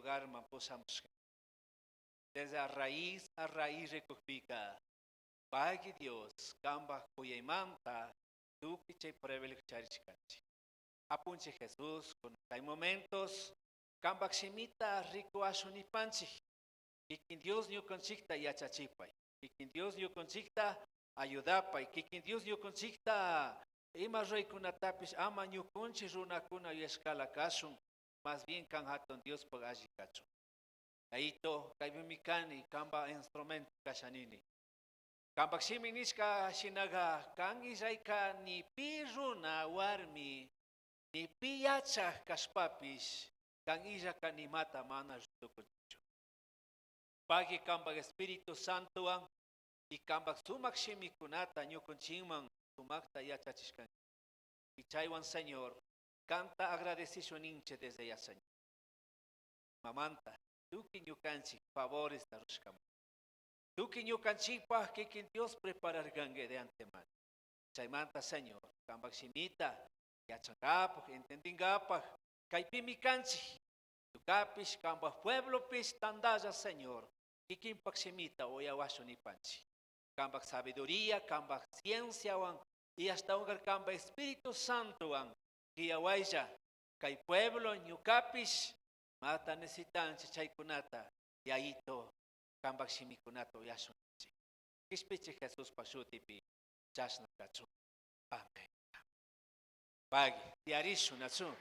hogar mampusamos. Desde a raiz recupika. Pagi Dios, kamba kuyemanta, tu que pruebe charichkanchi. Apunche Jesús, con hay momentos, kamba ximita rico asunipanchi. Y que Dios no consigta yachachipay. Y que Dios no consigta ayudapay. Y que Dios no consigta ima rey kunatapis ama no conchi runa kuna y escala casun. Más bien kan haton Dios por allí cacho. Ahí to, kaibimikani, kamba instrumento kashanini. Kamba ximiniska shinaga, kan isaika ni piruna warmi, ni piyacha kaspapis, kan isa kanimata mana jutukucho. Pagi kambag Espiritu Santo ang ikambag sumak shimikunata nyo kunchingmang sumakta yachachiskan. Ichaywan Señor, canta agradecido ninche desde ya Señor. Mamanta, tú que nyo kanchi favores da ruskam. Tú que nyo kanchi pa que Dios preparar gangue de antemano. Chaymanta Señor, kambag shimita, yachangapag, entendingapag, kay pimikanchi. Tukapis kambag pueblo pis tandaya Señor. Kikin paksimita o yawaso ni panchi. Kambak sabiduría, kambak ciencia y hasta un kambak Espíritu Santo ang kiyawaya kay pueblo nyukapis mata necesitan chichay kunata y ahí to kambak simikunato yaso nichi. Kispichi Jesús pasutipi jasna kachu. Amen. Pagi tiarisu natsu.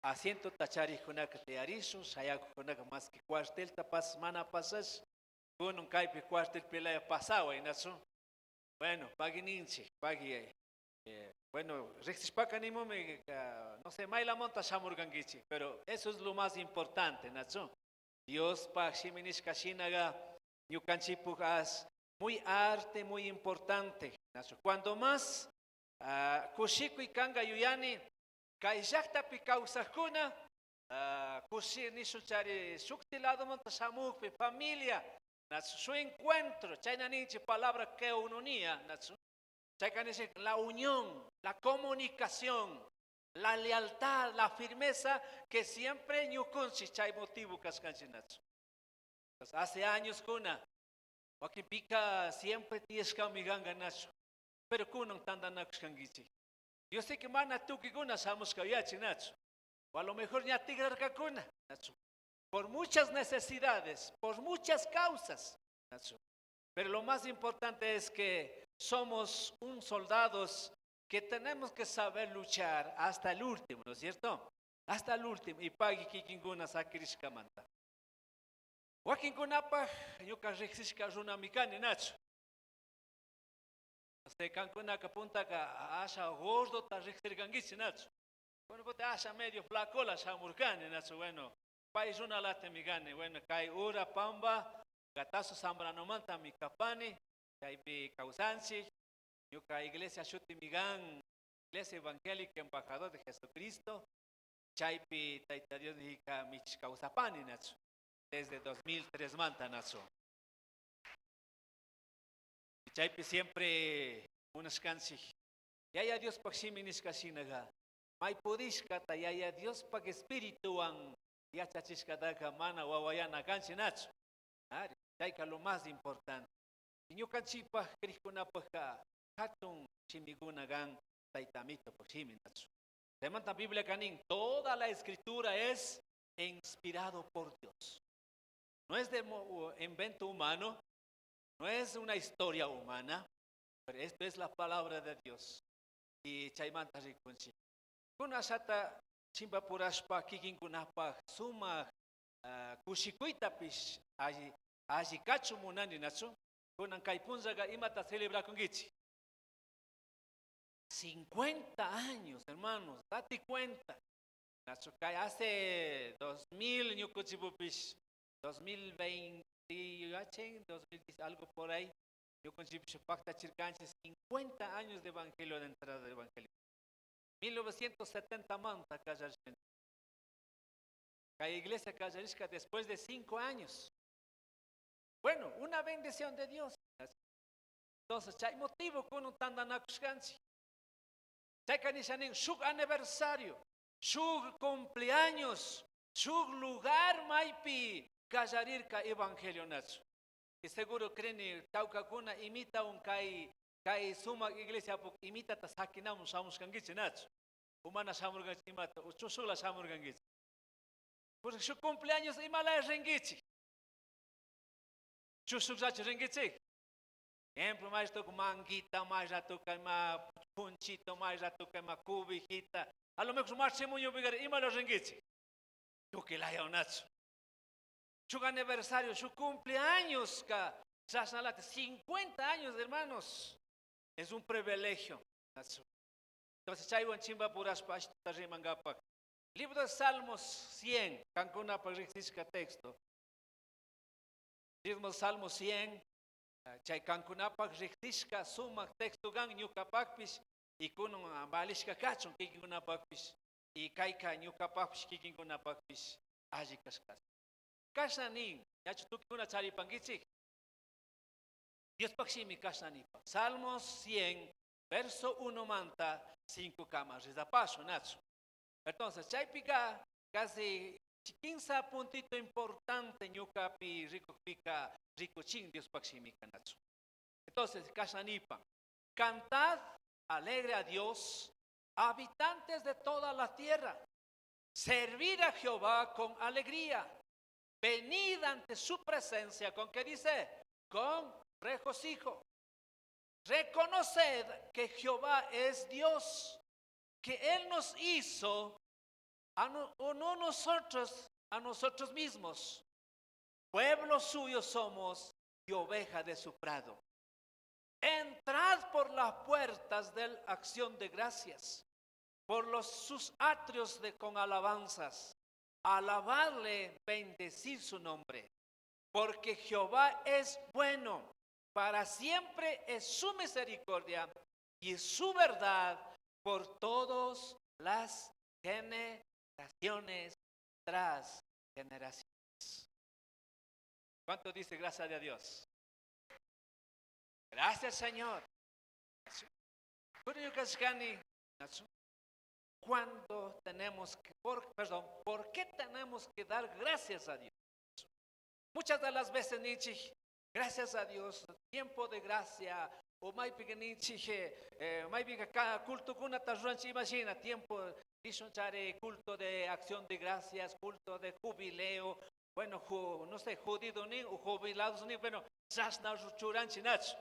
Asiento tachari kunaka tearisu, sayaku kunaka más que cuartel tapas mana pasas, con un caipe cuartel pelea pasado en eso. Bueno, pagi ninchi, pagi, bueno, rechispacanimo me, no sé, mai la monta samurgangichi, pero eso es lo más importante, nacho. Dios pa shiminis kashinaga, nyukanchipugas, muy arte, muy importante, nacho. Cuando más, kushiku y kanga yuyani, Kaijakta pi kausakuna, kusi ni suchari suktilado monta samuk pi familia, natsu su encuentro, chayna nichi palabra que ununía, natsu, chayka nichi la unión, la comunicación, la lealtad, la firmeza que siempre ñukunchi chay motivo kaskanchi natsu. Hace años kuna, wakipika siempre tieska miganga natsu, pero kunong tanda nakuskangichi. Yo sé que mana tú que guna samos kayachi nacho. O a lo mejor ya tigrar kakuna nacho. Por muchas necesidades, por muchas causas nacho. Pero lo más importante es que somos un soldados que tenemos que saber luchar hasta el último, ¿no es cierto? Hasta el último. Y pagi kikinguna sakirishka manta. Wakinguna pa yuka rexishka runa mikani nacho. Se cancuna que punta que asha gordo ta rixirgangichi nacho. Bueno, pues asha medio flaco la shamurcane nacho. Bueno, país una lata migane. Bueno, kai ura pamba, gatazo sambrano manta mi capani, kai pi causanchi, yo kai iglesia shuti migan, iglesia evangélica embajador de Jesucristo, chaipi taita Dios dija mich causapani nacho. Desde 2003 manta nacho. Chaypi siempre unas canciones. Yaya Dios pag siminis kasinaga. May pudis kata yaya Dios pag espiritu ang yachachis kadaga mana wawayan na kansinats. Chayka lo más importante. Inyo kansipa krikuna pagka katong simigunagan taitamito pag siminats. Semanta Biblia kaning toda la escritura es inspirado por Dios. No es de invento humano. No es una historia humana, pero esto es la palabra de Dios. Y chaymanta rikunchi. Kuna sata chimba purashpa kikin kunapa suma kushikuita pish aji kachu munani nacho. Kunan kaipunzaga imata celebra kungichi. 50 años, hermanos, date cuenta. Nacho kai hace 2000 ñukuchibupish 2020 2010, algo por ahí, yo consigo pacta chircanches 50 años de evangelio, de entrada del evangelio. 1970 manta Cajarisca. La iglesia Cajarisca después de 5 años. Bueno, una bendición de Dios. Entonces, hay motivo con un tandanakuskansi. Hay que su aniversario, su cumpleaños, Su lugar maipi kallarirka evangelio nacho. Y seguro creen tauca kuna imita un kai suma iglesia pok imita ta sakinam samus kangichi nacho. Humana samurgan imata uchusula samurgan gichi. Porque su cumpleaños imala rengichi. Chusuksachi rengichi. Ejemplo, mais toca manguita, mais já toca uma punchito, mais já toca uma cubijita. A lo mejor más chemuño bigar imala rengichi. Yo que la ya nacho. Su aniversario, su cumpleaños, 50 años, hermanos. Es un privilegio. Entonces, chaywan chimba puras pashta rimangapak. Libro de Salmos 100, Cancuna para texto. Libro de Salmos 100, chay Cancuna para suma texto gang nyukapakpis y kuno balishka kachon kikinkunapakpis y kaika nyukapakpis kikinkunapakpis ajikaskas. Kashanin, ya chutukuna charipangichik. Dios paksimi kashnanipa. Salmos 100, verso 1 manta, 5 camas. Es da paso, Nacho. Entonces, chaypica casi 15 puntito importante, ñucapi, rico pica, rico ching, Dios paksimi Nacho. Entonces, kashnanipa. Cantad alegre a Dios, habitantes de toda la tierra. Servid a Jehová con alegría. Venid ante su presencia, ¿con qué dice? Con regocijo. Reconoced que Jehová es Dios, que Él nos hizo o no nosotros a nosotros mismos. Pueblo suyo somos y oveja de su prado. Entrad por las puertas de la acción de gracias, por sus atrios con alabanzas. Alabarle, bendecir su nombre, porque Jehová es bueno, para siempre es su misericordia y su verdad por todas las generaciones tras generaciones. ¿Cuánto dice gracias a Dios? Gracias, Señor. Cuando tenemos que, ¿por qué tenemos que dar gracias a Dios? Muchas de las veces Nietzsche, gracias a Dios, tiempo de gracia, o más Nietzsche, más culto con una tarrancha, imagina, tiempo, culto de acción de gracias, culto de jubileo, bueno, no sé, judío ni, o jubilados ni, bueno, churanchi nacho.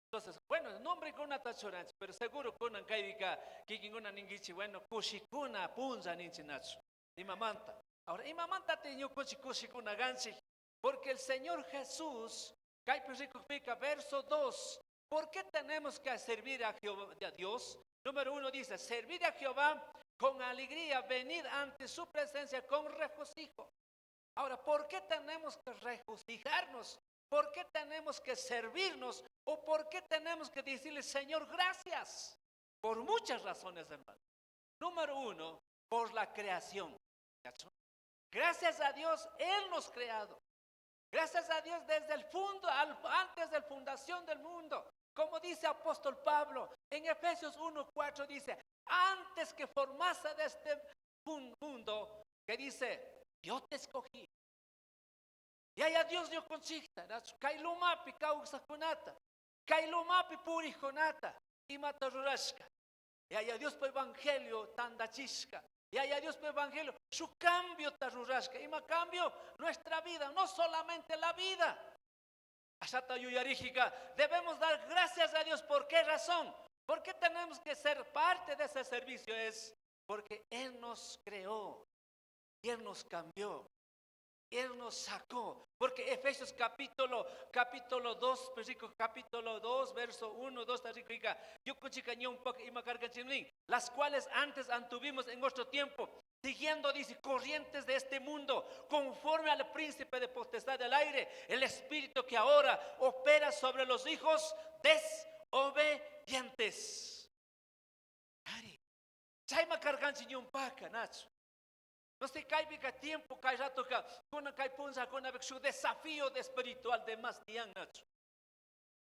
Entonces, bueno, el nombre con una tachoranch, pero seguro con una caidica, que ninguna ningichi, bueno, kushikuna, punza ninchinacho, imamanta. Ahora, imamanta te yo kushikuna ganchi, porque el Señor Jesús, verso 2, ¿por qué tenemos que servir a Jehová, a Dios? Número 1 dice, servir a Jehová con alegría, venir ante su presencia con regocijo. Ahora, ¿por qué tenemos que regocijarnos? ¿Por qué tenemos que servirnos? ¿O por qué tenemos que decirle, Señor, gracias? Por muchas razones, hermano. Número 1, por la creación. Gracias a Dios, Él nos ha creado. Gracias a Dios desde el antes de la fundación del mundo. Como dice apóstol Pablo, en Efesios 1:4 dice, antes que formase de este mundo, que dice, yo te escogí. Y allá Dios dio conchita, Kailumapi kausakunata, Kailumapi purijonata, y matarurashka. Y allá Dios por evangelio tandachishka. Y allá Dios por evangelio, su cambio tarurashka. Y más cambio nuestra vida, no solamente la vida. Asata yuyaríjica, debemos dar gracias a Dios. ¿Por qué razón? ¿Por qué tenemos que ser parte de ese servicio? Es porque Él nos creó, y Él nos cambió. Él nos sacó, porque Efesios capítulo 2, versículo capítulo 2, verso 1, 2, las cuales antes antuvimos en nuestro tiempo, siguiendo, dice, corrientes de este mundo, conforme al príncipe de potestad del aire, el espíritu que ahora opera sobre los hijos desobedientes. Chaima carganchi ñumpaka, Nacho. No sé, caiga tiempo, que rato, con su desafío de espiritual de más tiempo.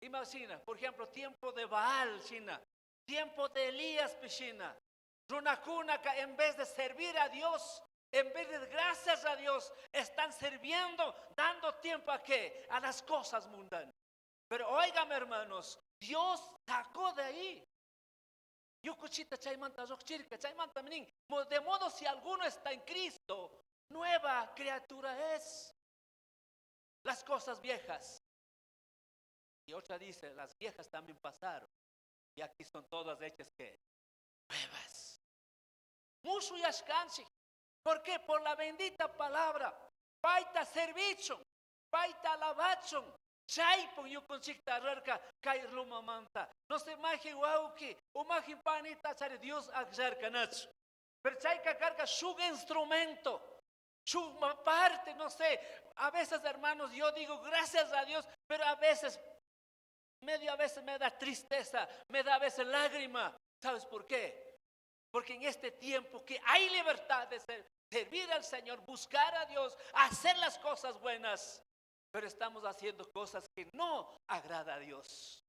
Imagina, por ejemplo, tiempo de Baal, China, tiempo de Elías, China. Runacuna, que en vez de servir a Dios, En vez de gracias a Dios, están sirviendo, dando tiempo ¿a qué? A las cosas mundanas. Pero óigame, hermanos, Dios sacó de ahí. De modo si alguno está en Cristo, nueva criatura es. Las cosas viejas. Y otra dice, las viejas también pasaron. Y aquí son todas hechas ¿qué? Nuevas. Mucho yashkanchi. ¿Por qué? Por la bendita palabra. Paita servicio, paita alabacho. Chaypon yo conchicta rarca, kay ruma manta. No se maje wauki, o maje panita chare Dios agjarca nacho. Pero chayka carga su instrumento, su parte, no sé. A veces, hermanos, yo digo gracias a Dios, pero a veces, medio a veces me da tristeza, me da a veces lágrima. ¿Sabes por qué? Porque en este tiempo que hay libertad de servir al Señor, buscar a Dios, hacer las cosas buenas, pero estamos haciendo cosas que no agrada a Dios,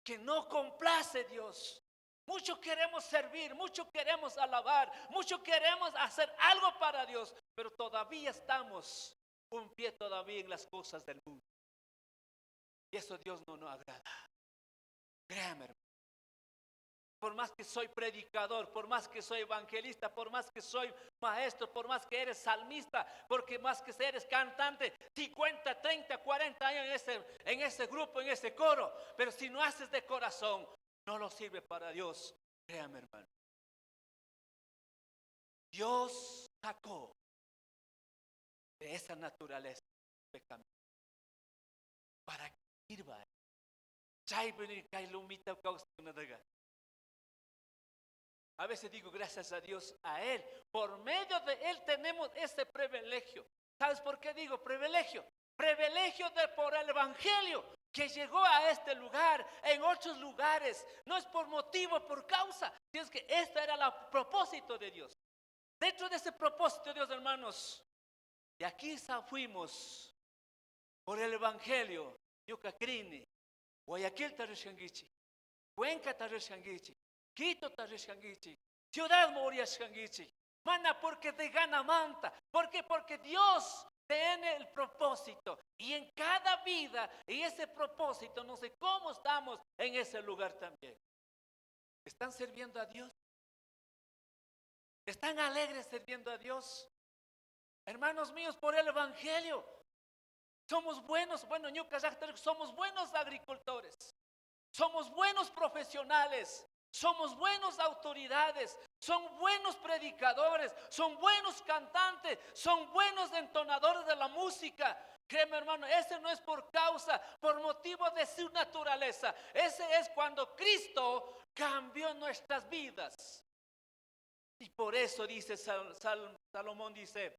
que no complace a Dios. Mucho queremos servir, mucho queremos alabar, mucho queremos hacer algo para Dios, pero todavía estamos un pie todavía en las cosas del mundo. Y eso Dios no nos agrada. Créame, hermano. Por más que soy predicador, por más que soy evangelista, por más que soy maestro, por más que eres salmista, porque más que eres cantante, 50, 30, 40 años en ese grupo, en ese coro, pero si no haces de corazón, no lo sirve para Dios. Créame, hermano. Dios sacó de esa naturaleza pecaminosa para que sirva. A veces digo gracias a Dios, a Él. Por medio de Él tenemos ese privilegio. ¿Sabes por qué digo privilegio? Privilegio de por el Evangelio que llegó a este lugar, en otros lugares. No es por motivo, por causa. Es que este era el propósito de Dios. Dentro de ese propósito de Dios, hermanos, de aquí fuimos por el Evangelio. Yucacrini, Guayaquil Tarishangichi, Cuenca Tarishangichi, Quito Tarishangichi, Ciudad Moria Shangichi. Mana, porque te gana manta. ¿Por qué? Porque Dios tiene el propósito. Y en cada vida, y ese propósito, no sé cómo estamos en ese lugar también. ¿Están sirviendo a Dios? ¿Están alegres sirviendo a Dios? Hermanos míos, por el Evangelio. Somos buenos, bueno, somos buenos agricultores. Somos buenos profesionales. Somos buenos autoridades, son buenos predicadores, son buenos cantantes, son buenos entonadores de la música. Créeme, hermano, ese no es por causa, por motivo de su naturaleza. Ese es cuando Cristo cambió nuestras vidas. Y por eso dice Salomón, dice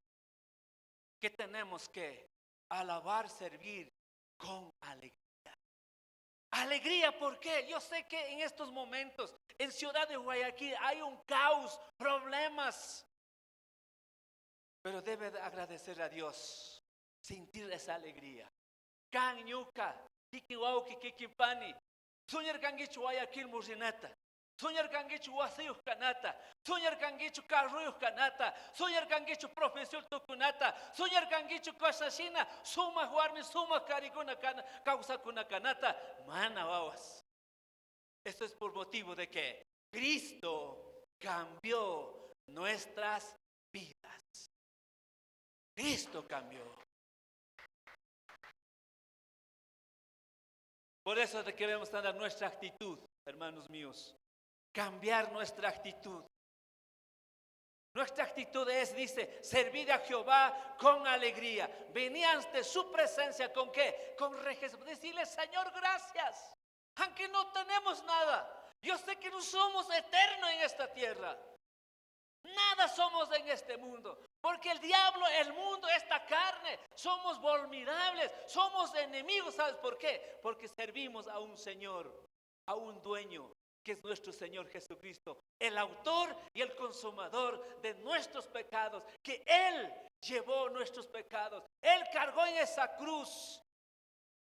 que tenemos que alabar, servir con alegría. Alegría, ¿por qué? Yo sé que en estos momentos en Ciudad de Guayaquil hay un caos, problemas, pero debe de agradecer a Dios, sentir esa alegría. Can ñuka, kikiwauki, kikipani, suñar kangichu Guayaquil murinata, suñar kangichu wasiyuh kanata, suñar kangichu carruyuh kanata, suñar kangichu profesión tukunata, suñar kangichu kosashina, suma huarmi, suma karikuna causa kuna kanata, mana wawas. Esto es por motivo de que Cristo cambió nuestras vidas. Cristo cambió. Por eso debemos tener nuestra actitud, hermanos míos. Cambiar nuestra actitud. Nuestra actitud es, dice, servir a Jehová con alegría. Venir ante su presencia, ¿con qué? Con regocijo. Decirle, Señor, gracias. Aunque no tenemos nada. Yo sé que no somos eternos en esta tierra. Nada somos en este mundo. Porque el diablo, el mundo, esta carne, somos vulnerables, somos enemigos. ¿Sabes por qué? Porque servimos a un Señor, a un dueño, que es nuestro Señor Jesucristo, el autor y el consumador de nuestros pecados, que Él llevó nuestros pecados. Él cargó en esa cruz,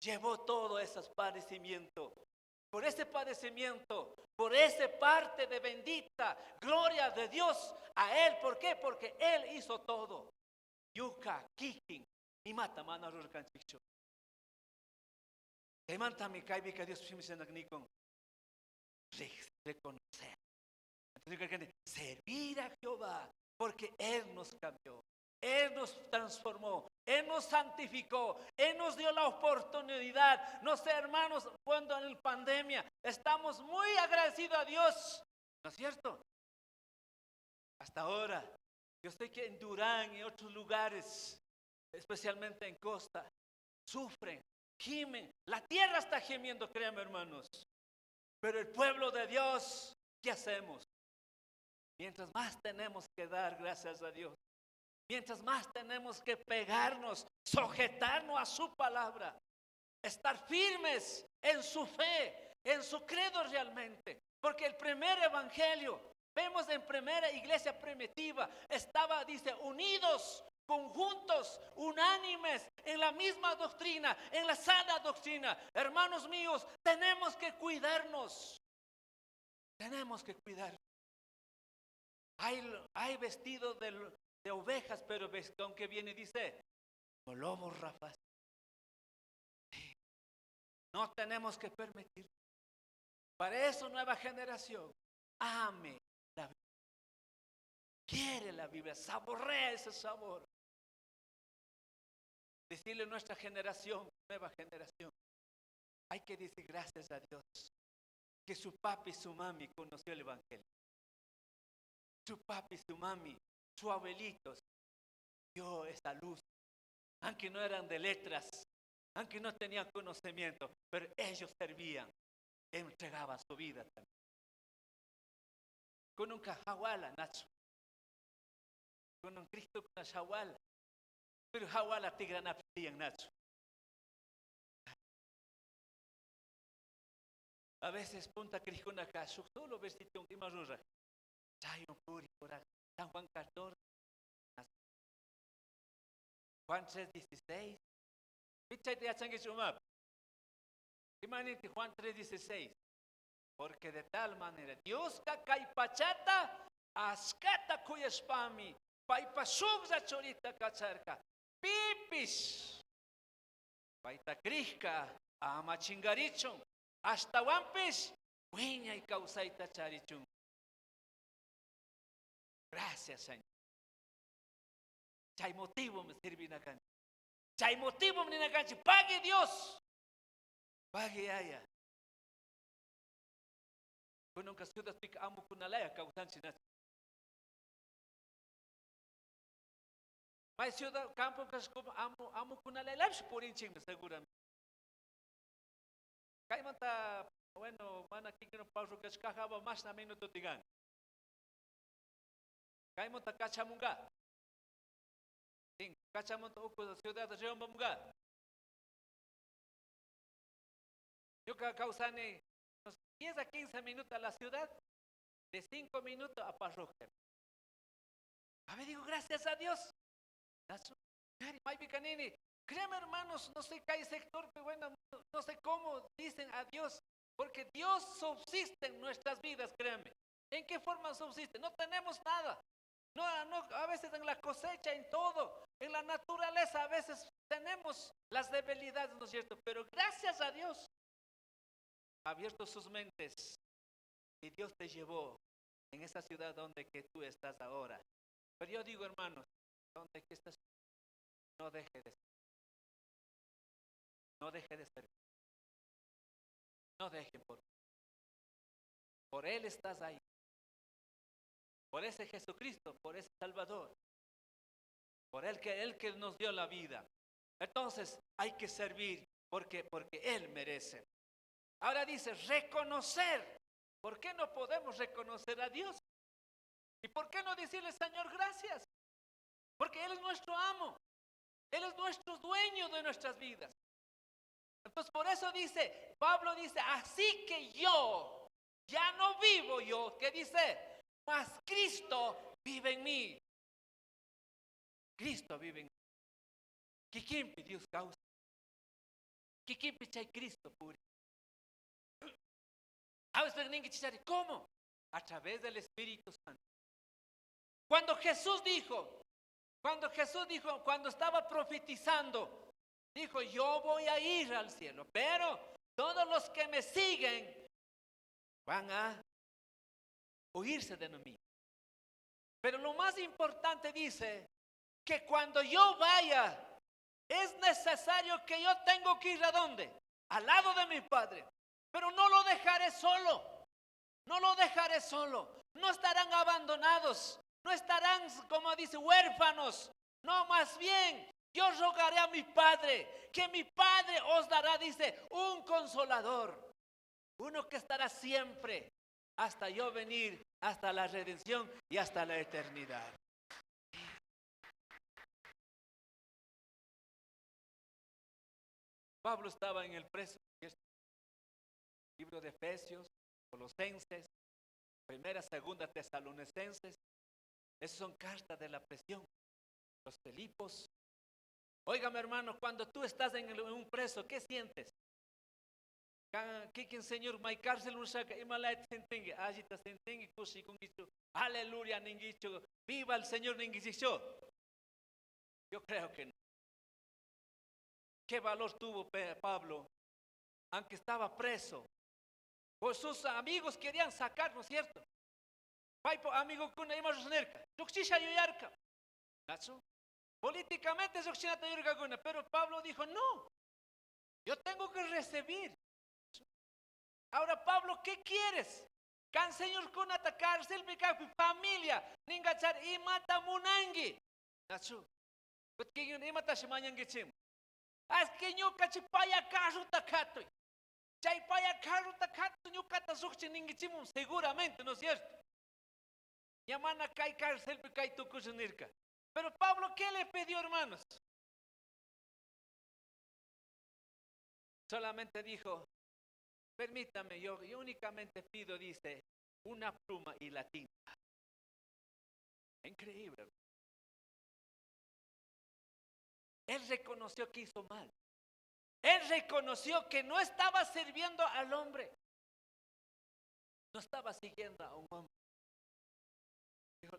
llevó todo ese padecimiento. Por ese padecimiento por esa parte de bendita gloria de Dios a Él. ¿Por qué? Porque Él hizo todo. Yuka, kikin, ni mata mana rurkan chicho. Te manta mi kai que Dios se me con reconocer. Entonces, servir a Jehová, porque Él nos cambió. Él nos transformó, Él nos santificó, Él nos dio la oportunidad. No sé, hermanos, cuando en la pandemia estamos muy agradecidos a Dios, ¿no es cierto? Hasta ahora, yo sé que en Durán y otros lugares, especialmente en Costa, sufren, gimen. La tierra está gimiendo, créanme, hermanos. Pero el pueblo de Dios, ¿qué hacemos? Mientras más tenemos que dar gracias a Dios, mientras más tenemos que pegarnos, sujetarnos a su palabra, estar firmes en su fe, en su credo realmente. Porque el primer evangelio, vemos en primera iglesia primitiva, estaba, dice, unidos, conjuntos, unánimes, en la misma doctrina, en la sana doctrina. Hermanos míos, tenemos que cuidarnos. Tenemos que cuidarnos. Hay vestido de ovejas, pero con que viene, dice, como lobos rapaces. No tenemos que permitir. Para eso, nueva generación, ame la Biblia. Quiere la Biblia, saborea ese sabor. Decirle a nuestra generación, nueva generación, hay que decir gracias a Dios que su papi y su mami conoció el Evangelio. Su papi y su mami, sus abuelitos, dio esa luz. Aunque no eran de letras, aunque no tenían conocimiento, pero ellos servían, entregaban su vida también. Con un cajawala, Nacho. Con un Cristo con una shawala. Pero hawala tigran aptian, Nacho. A veces punta Crijuna Cashu, solo vestido un imarura. Chayo puri por acá. San Juan 14. Juan 3:16. Pichay de Achanguichumab. Imagínate Juan 3:16. Porque de tal manera, Dios cacaipachata, ascata cuyaspami, paipasugza chorita cacharca, pipis, paita crisca, ama chingarichon, hasta wampis, hueña y causaita charichun. Gracias, Señor. Chay motivo me sirve na cancha. Chay motivo me na cancha. Pague Dios. Pague haya. Kung nung kasudat pika amo kunalaya kausan sinat. May ciudad campo kaskom amo kunalaya labs purinching seguramente. Kay manta bueno mana kikino pauso kaskahaba mas na minuto tigan. Kay manta kachamunga. Ting kachamunta uko sa ciudad de Riombamunga. Yo causane 10 a 15 minutos a la ciudad, de 5 minutos a parroquia. A ver, digo, gracias a Dios. Créeme, hermanos, no sé qué hay sector, pero bueno, no sé cómo dicen a Dios, porque Dios subsiste en nuestras vidas, créeme. ¿En qué forma subsiste? No tenemos nada. No, a veces en la cosecha, en todo, en la naturaleza, a veces tenemos las debilidades, ¿no es cierto? Pero gracias a Dios, ha abierto sus mentes y Dios te llevó en esa ciudad donde que tú estás ahora. Pero yo digo, hermanos, donde que estás, no deje de ser. No deje de ser. No deje por Él estás ahí. Por ese Jesucristo, por ese Salvador. Por Él que nos dio la vida. Entonces hay que servir porque Él merece. Ahora dice, reconocer. ¿Por qué no podemos reconocer a Dios? ¿Y por qué no decirle, Señor, gracias? Porque Él es nuestro amo. Él es nuestro dueño de nuestras vidas. Entonces por eso dice, Pablo dice, así que yo, ya no vivo yo, ¿qué dice? Mas Cristo vive en mí. Cristo vive en mí. ¿Quién Dios causa? ¿Quién chay Cristo puri? ¿Cómo? A través del Espíritu Santo. Cuando Jesús dijo, cuando estaba profetizando, dijo, yo voy a ir al cielo, pero todos los que me siguen van a oírse de mí. Pero lo más importante dice que cuando yo vaya, es necesario que yo tengo que ir ¿a dónde? Al lado de mi Padre. Pero no lo dejaré solo. No lo dejaré solo. No estarán abandonados. No estarán, como dice, huérfanos. No, más bien, yo rogaré a mi Padre, que mi Padre os dará, dice, un consolador. Uno que estará siempre hasta yo venir, hasta la redención y hasta la eternidad. Pablo estaba en el preso. Libro de Efesios, Colosenses, Primera, Segunda Tesalonicenses. Esas son cartas de la prisión. Los Filipos. Óigame, hermano, cuando tú estás en un preso, ¿qué sientes? ¿Qué señor mai cárcel un saca y malait sentengue, agita sentengue, kusi con gicho, aleluya, ningicho, viva el Señor ningicho. Yo creo que no. ¿Qué valor tuvo Pablo? Aunque estaba preso, pues sus amigos querían sacar, ¿no es cierto? Amigo con políticamente pero Pablo dijo, no, yo tengo que recibir. Ahora, Pablo, ¿qué quieres? Can Señor con atacar, familia, ningachar y mata munangi. Nacho, but que yo ni mata shimanyangi chim. As que yo cachipaya carro tacato. Chaipaya carro tacato, yo cata suchi ningichimum, seguramente, ¿no es cierto? Yamana kai cárcel kai tucusunirka. Pero Pablo, ¿qué le pidió, hermanos? Solamente dijo, permítame, yo únicamente pido, dice, una pluma y la tinta. Increíble. Él reconoció que hizo mal. Él reconoció que no estaba sirviendo al hombre. No estaba siguiendo a un hombre.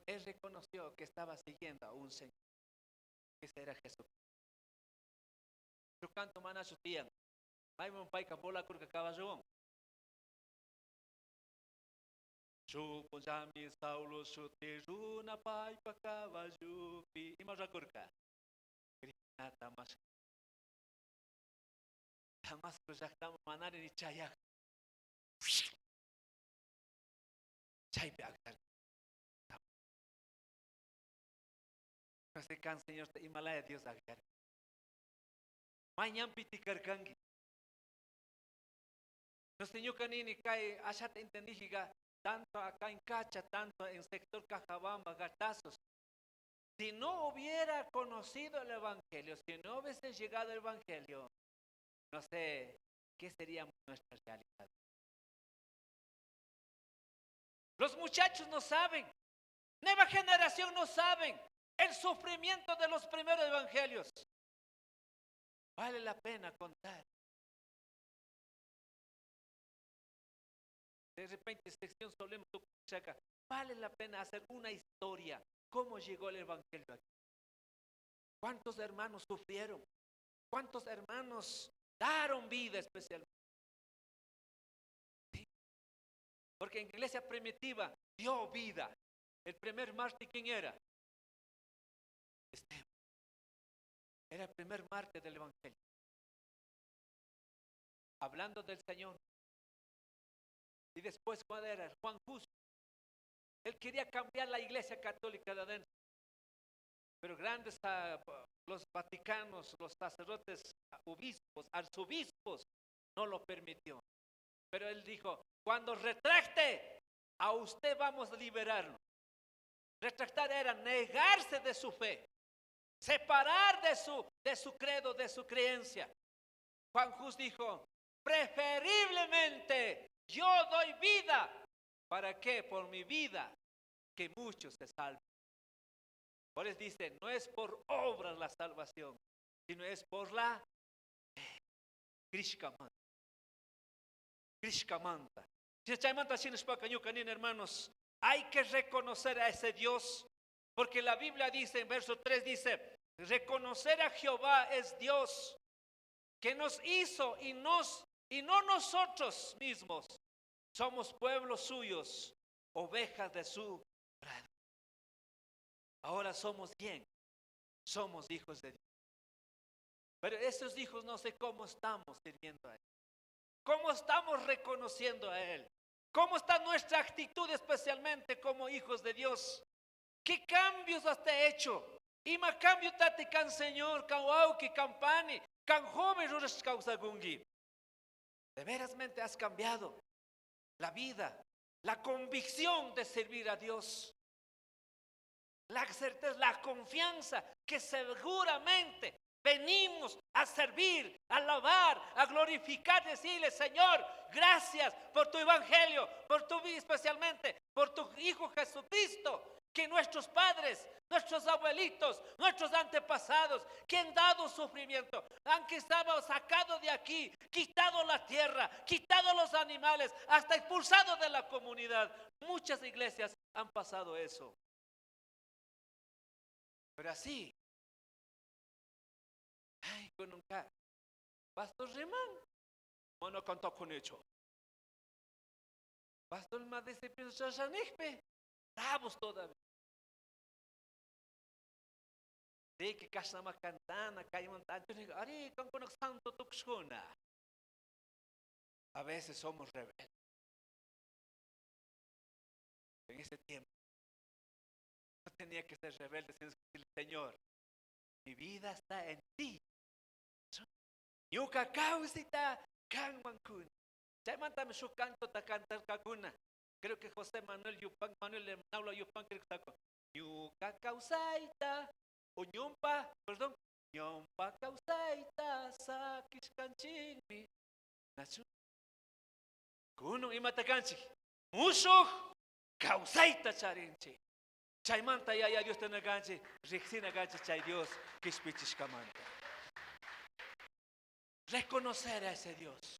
Él reconoció que estaba siguiendo a un Señor. Ese era Jesús. Yo canto mana su tía. Hay un pai capola curca caballón. Su ponjami saulo su tejuna pai pa caballupi. Y más curca. Grinata más. Jamás proyectamos manar ni chayak. Chay peagtar. Este can Señor te Himalaya Dios agar. Mañana pitikar kangi. No Señor canini cae allá te entendí tanto acá en Cacha, tanto en sector Cajabamba, Gatazos. Si no hubiera conocido el Evangelio, si no hubiese llegado el Evangelio, no sé qué sería nuestra realidad. Los muchachos no saben, nueva generación no saben el sufrimiento de los primeros evangelios. Vale la pena contar. De repente, sección solemos acá. Vale la pena hacer una historia. ¿Cómo llegó el evangelio aquí? ¿Cuántos hermanos sufrieron? ¿Cuántos hermanos daron vida especialmente? ¿Sí? Porque en la iglesia primitiva dio vida. El primer mártir, ¿quién era? Esteban. Era el primer mártir del evangelio. Hablando del Señor. Y después, ¿cuál era? Juan Justo. Él quería cambiar la iglesia católica de adentro. Pero grandes los vaticanos, los sacerdotes, obispos, arzobispos, no lo permitió. Pero él dijo, cuando retracte, a usted vamos a liberarlo. Retractar era negarse de su fe, separar de su credo, de su creencia. Juan Hus dijo, preferiblemente yo doy vida. ¿Para qué? Por mi vida, que muchos se salven. Por eso dice, no es por obras la salvación, sino es por la Krishkamanta. Krishkamanta. Si chaymanta sin espacaño canin, hermanos, hay que reconocer a ese Dios, porque la Biblia dice en verso 3 dice, reconocer a Jehová es Dios que nos hizo y no nosotros mismos. Somos pueblos suyos, ovejas de su prado. Ahora somos quién? Somos hijos de Dios. Pero esos hijos no sé cómo estamos sirviendo a Él. ¿Cómo estamos reconociendo a Él? ¿Cómo está nuestra actitud especialmente como hijos de Dios? ¿Qué cambios has hecho? Y más cambio tate can Señor, can wauki, can pani, can joven ruras causa gungi. De verasmente has cambiado la vida, la convicción de servir a Dios. La certeza, la confianza que seguramente venimos a servir, a alabar, a glorificar, decirle, Señor, gracias por tu evangelio, por tu vida, especialmente por tu Hijo Jesucristo, que nuestros padres, nuestros abuelitos, nuestros antepasados, que han dado sufrimiento, han estado sacados de aquí, quitado la tierra, quitado los animales, hasta expulsados de la comunidad. Muchas iglesias han pasado eso. Pero así, ay, con un pastor Remán, no contó con hecho. Pastor más de ese bravos todavía. De que casa más cantana, cae montando, ari, con santo tuxuna. A veces somos rebeldes. En ese tiempo, no tenía que ser rebelde, sino decirle, Señor, mi vida está en ti. Yuka causita can mancun. Ya mantame su canto ta cantar cacuna. Creo que José Manuel Yupan, Manuel habla Yupan, creo que está con Yuka causaita, o Nyumpa, perdón, Nyumpa causaita, sakis canchinmi. Nachu. Kuno imatakanchi. Musuh causaita charinchi. Chaymanta ya Dios te naganchi, rixina ganchi chay Dios, que espichis camanta. Reconocer a ese Dios.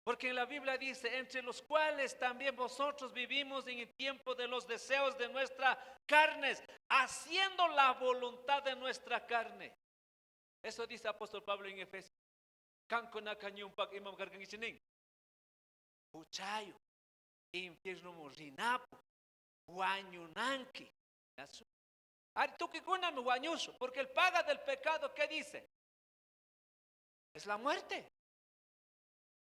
Porque en la Biblia dice, entre los cuales también vosotros vivimos en el tiempo de los deseos de nuestras carnes, haciendo la voluntad de nuestra carne. Eso dice el apóstol Pablo en Efesios. Kankona kanyumpak imam kargangichining. Puchayo, infierno morinapo, guanyunanki. Tú que me guañuso, porque el paga del pecado, ¿qué dice? Es la muerte.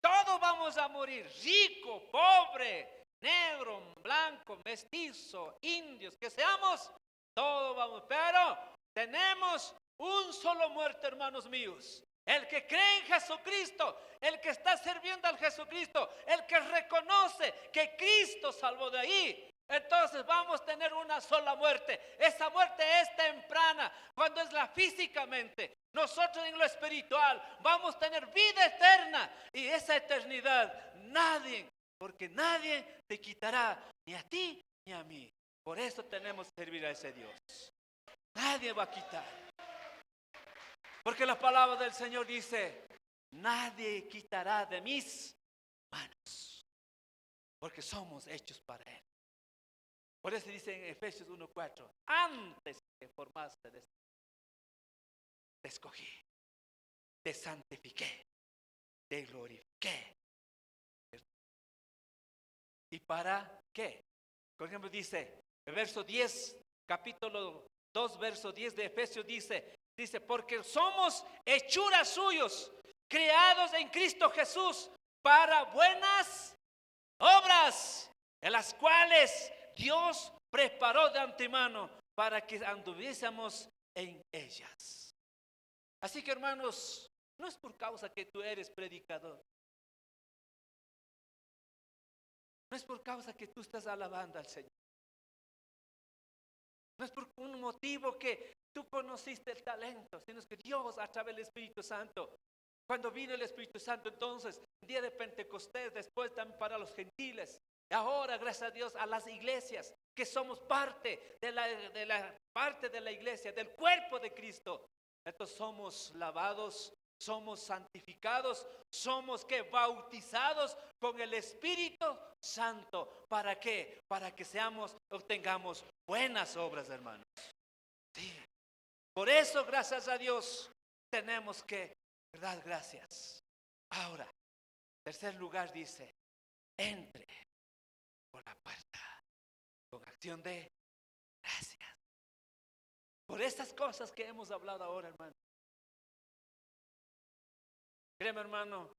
Todos vamos a morir, rico, pobre, negro, blanco, mestizo, indios, que seamos, todos vamos, pero tenemos un solo muerte, hermanos míos. El que cree en Jesucristo, el que está sirviendo al Jesucristo, el que reconoce que Cristo salvó de ahí. Entonces vamos a tener una sola muerte. Esa muerte es temprana, cuando es la físicamente. Nosotros en lo espiritual vamos a tener vida eterna. Y esa eternidad nadie, porque nadie te quitará, ni a ti ni a mí. Por eso tenemos que servir a ese Dios. Nadie va a quitar. Porque la palabra del Señor dice, nadie quitará de mis manos. Porque somos hechos para Él. Por eso dice en Efesios 1:4, antes que formaste, te escogí, te santifiqué, te glorifiqué. ¿Y para qué? Por ejemplo, dice, el verso 10, capítulo 2, verso 10 de Efesios dice, porque somos hechuras suyos, creados en Cristo Jesús, para buenas obras, en las cuales Dios preparó de antemano para que anduviésemos en ellas. Así que, hermanos, no es por causa que tú eres predicador. No es por causa que tú estás alabando al Señor. No es por un motivo que tú conociste el talento, sino es que Dios a través del Espíritu Santo, cuando vino el Espíritu Santo, entonces, el día de Pentecostés, después también para los gentiles, y ahora, gracias a Dios, a las iglesias, que somos parte de la iglesia, del cuerpo de Cristo. Entonces somos lavados somos santificados, somos que bautizados con el Espíritu Santo. ¿Para qué? Para que obtengamos buenas obras, hermanos. Sí. Por eso, gracias a Dios, tenemos que dar gracias. Ahora, tercer lugar dice, entre por la puerta con acción de gracias. Por estas cosas que hemos hablado ahora, hermano. Créeme, hermano,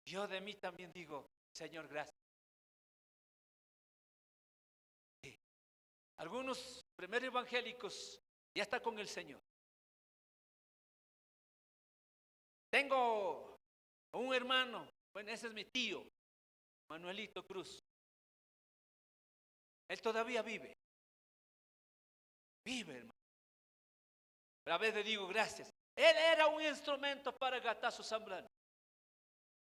yo de mí también digo, Señor, gracias. Sí. Algunos primeros evangélicos ya están con el Señor. Tengo un hermano, bueno, ese es mi tío, Manuelito Cruz. Él todavía vive. Vive, hermano. Pero a veces digo gracias. Él era un instrumento para Gatazo Zambrano.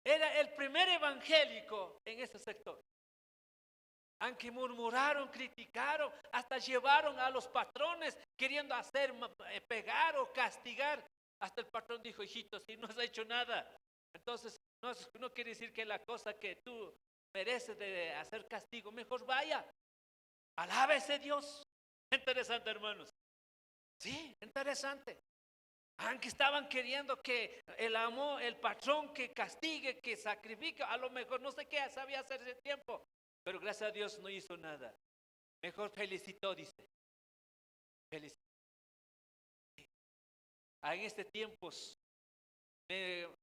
Era el primer evangélico en ese sector. Aunque murmuraron, criticaron, hasta llevaron a los patrones queriendo hacer pegar o castigar. Hasta el patrón dijo, hijito, si no has hecho nada, entonces no quiere decir que la cosa que tú mereces de hacer castigo, mejor vaya. Alábese Dios. Interesante, hermanos. Sí, interesante. Aunque estaban queriendo que el patrón que castigue, que sacrifique, a lo mejor no sé qué sabía hacer ese tiempo, pero gracias a Dios no hizo nada. Mejor felicitó, dice. Felicitó. En este tiempo,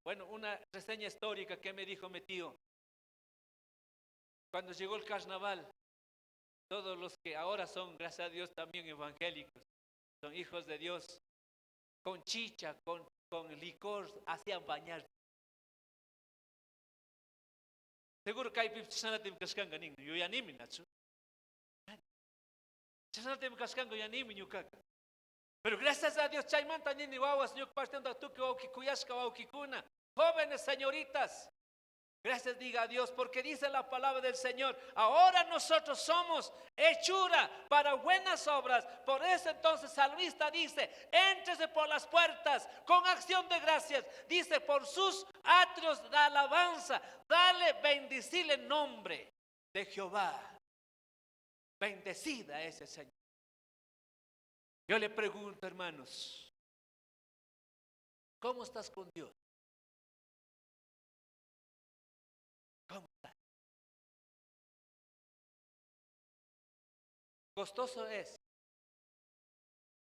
una reseña histórica que me dijo mi tío. Cuando llegó el carnaval, todos los que ahora son, gracias a Dios, también evangélicos, son hijos de Dios, con chicha, con licor, hacían bañar. Seguro que hay chanatim cascanga niño, yo ya ni me nacho. Chanatim cascanga ya ni me ñucaca. Pero gracias a Dios, chaymanta ni guaguas, ñuc partiendo tú que kikuyashka o kikuna. Jóvenes señoritas, gracias diga a Dios, porque dice la palabra del Señor, ahora nosotros somos hechura para buenas obras. Por eso entonces salmista dice, éntrese por las puertas con acción de gracias. Dice, por sus atrios de alabanza, dale, bendecirle el nombre de Jehová. Bendecida es el Señor. Yo le pregunto, hermanos, ¿cómo estás con Dios? ¿Cómo estás? Costoso es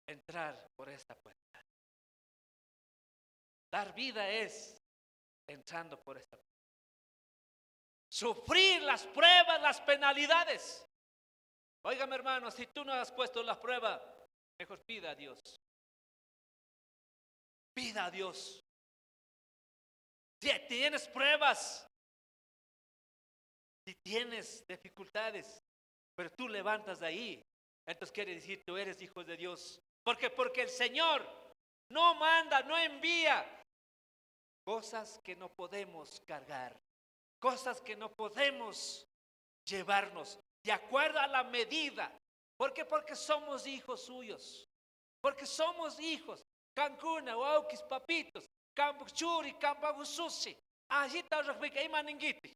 entrar por esta puerta. Dar vida es entrando por esta puerta. Sufrir las pruebas, las penalidades. Óigame, hermano, si tú no has puesto la prueba, mejor pida a Dios. Pida a Dios. Si tienes pruebas, si tienes dificultades, pero tú levantas de ahí, entonces quiere decir tú eres hijo de Dios. ¿Por qué? Porque el Señor no manda, no envía cosas que no podemos cargar, cosas que no podemos llevarnos de acuerdo a la medida. ¿Por qué? Porque somos hijos suyos. Porque somos hijos. Cancuna, Waukis, papitos, Cambuchuri, Cambagususi. Allí está Rafika y Maningiti.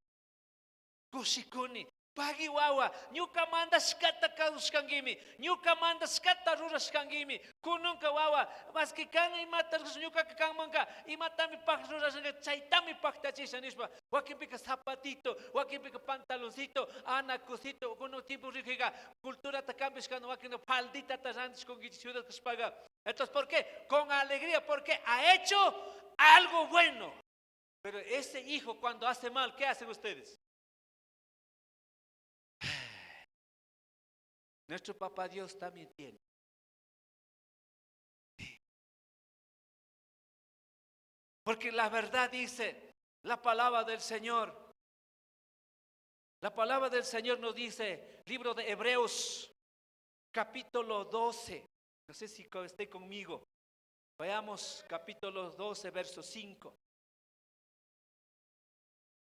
Kushikuni. Pagi wawa, nyuka manda skata kauskangimi, nyuka manda skata ruraskangimi, kununka wawa, maski kanga imata nyuka kangmanga, imata mi pak rurasanga, chaitami pak tachisanispa, wakipika zapatito, wakipika pantaloncito, anacosito, kuno tipo rigiga, cultura takambiscano, wakino faldita tarantis con ciudad que paga. Entonces, ¿por qué? Con alegría, porque ha hecho algo bueno. Pero ese hijo cuando hace mal, ¿qué hacen ustedes? Nuestro papá Dios también tiene. Porque la verdad dice, la palabra del Señor. La palabra del Señor nos dice, libro de Hebreos, capítulo 12. No sé si esté conmigo. Veamos capítulo 12, verso 5.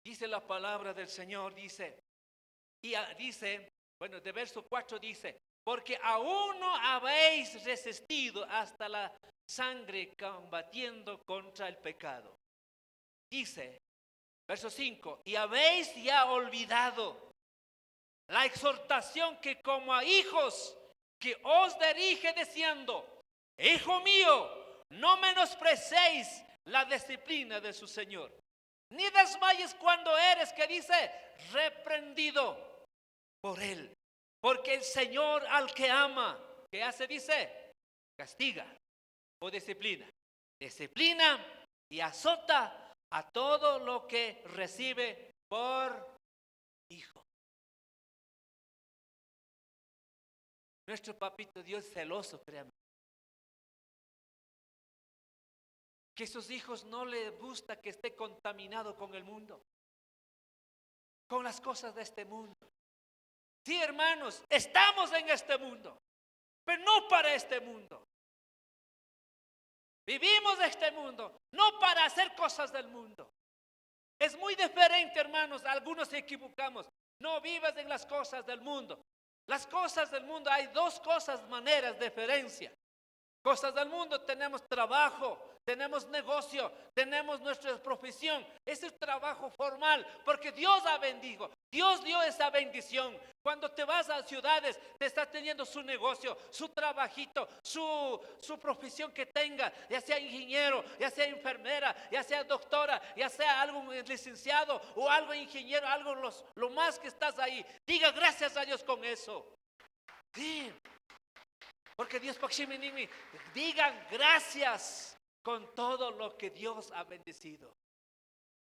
Dice la palabra del Señor, dice, bueno, de verso 4 dice, porque aún no habéis resistido hasta la sangre combatiendo contra el pecado. Dice, verso 5, y habéis ya olvidado la exhortación que como a hijos que os dirige diciendo, hijo mío, no menosprecéis la disciplina de su Señor, ni desmayes cuando eres, que dice, reprendido por él. Porque el Señor al que ama, ¿qué hace? Dice, castiga o disciplina. Disciplina y azota a todo lo que recibe por hijo. Nuestro papito Dios es celoso, créanme. Que sus hijos no les gusta que esté contaminado con el mundo, con las cosas de este mundo. Sí, hermanos, estamos en este mundo, pero no para este mundo. Vivimos de este mundo, no para hacer cosas del mundo. Es muy diferente, hermanos, algunos se equivocamos. No vivas en las cosas del mundo. Las cosas del mundo, hay dos cosas, maneras de diferencia. Cosas del mundo, tenemos trabajo, tenemos negocio, tenemos nuestra profesión. Ese es trabajo formal, porque Dios ha bendigo. Dios dio esa bendición. Cuando te vas a ciudades, te está teniendo su negocio, su trabajito, su profesión que tenga, ya sea ingeniero, ya sea enfermera, ya sea doctora, ya sea algo licenciado o algo ingeniero, algo lo más que estás ahí. Diga gracias a Dios con eso. Sí. Porque Dios, digan gracias con todo lo que Dios ha bendecido.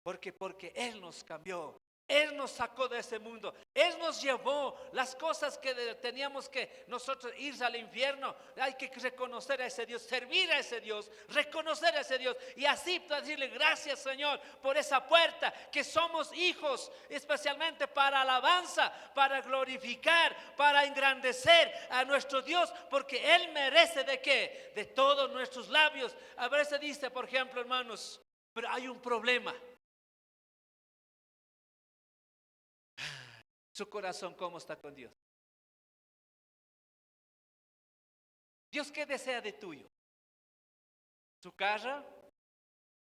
Porque Él nos cambió. Él nos sacó de ese mundo. Él nos llevó las cosas que teníamos que nosotros ir al infierno. Hay que reconocer a ese Dios, servir a ese Dios, reconocer a ese Dios. Y así decirle gracias, Señor, por esa puerta, que somos hijos, especialmente para alabanza, para glorificar, para engrandecer a nuestro Dios. Porque Él merece ¿de qué? De todos nuestros labios. A veces dice, por ejemplo, hermanos, pero hay un problema. Su corazón, ¿cómo está con Dios? Dios, ¿qué desea de tuyo? ¿Su casa?